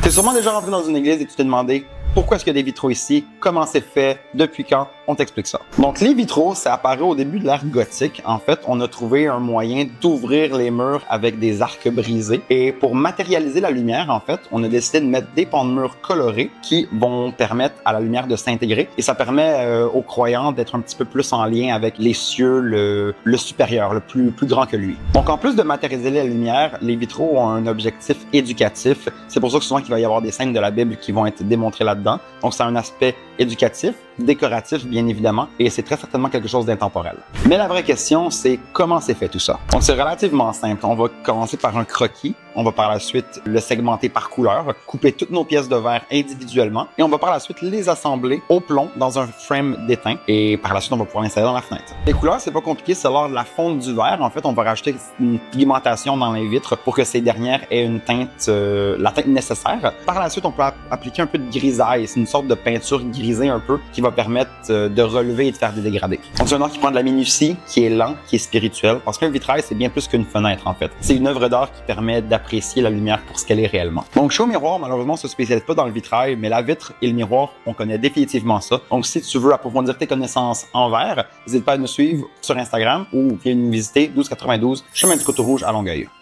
T'es sûrement déjà rentré dans une église et tu t'es demandé pourquoi est-ce qu'il y a des vitraux ici, comment c'est fait, depuis quand, on t'explique ça. Donc les vitraux, ça apparaît au début de l'ère gothique. En fait, on a trouvé un moyen d'ouvrir les murs avec des arcs brisés. Et pour matérialiser la lumière, en fait, on a décidé de mettre des pans de murs colorés qui vont permettre à la lumière de s'intégrer. Et ça permet aux croyants d'être un petit peu plus en lien avec les cieux, le supérieur, le plus grand que lui. Donc en plus de matérialiser la lumière, les vitraux ont un objectif éducatif. C'est pour ça que souvent qu'il va y avoir des scènes de la Bible qui vont être démontrées là-dedans. Donc, c'est un aspect éducatif, décoratif, bien évidemment, et c'est très certainement quelque chose d'intemporel. Mais la vraie question, c'est comment c'est fait tout ça? Donc, c'est relativement simple. On va commencer par un croquis. On va par la suite le segmenter par couleur, couper toutes nos pièces de verre individuellement, et on va par la suite les assembler au plomb dans un frame d'étain, et par la suite, on va pouvoir l'installer dans la fenêtre. Les couleurs, c'est pas compliqué, c'est lors de la fonte du verre. En fait, on va rajouter une pigmentation dans les vitres pour que ces dernières aient une teinte, la teinte nécessaire. Par la suite, on peut appliquer un peu de grisaille. C'est une sorte de peinture grisée un peu qui va permettre de relever et de faire des dégradés. Donc, c'est un art qui prend de la minutie, qui est lent, qui est spirituel, parce qu'un vitrail, c'est bien plus qu'une fenêtre, en fait. C'est une œuvre d'art qui permet d'apprécier la lumière pour ce qu'elle est réellement. Donc, Show Miroir, malheureusement, se spécialise pas dans le vitrail, mais la vitre et le miroir, on connaît définitivement ça. Donc, si tu veux approfondir tes connaissances en verre, n'hésite pas à nous suivre sur Instagram ou viens nous visiter 1292 Chemin du Coteau Rouge à Longueuil.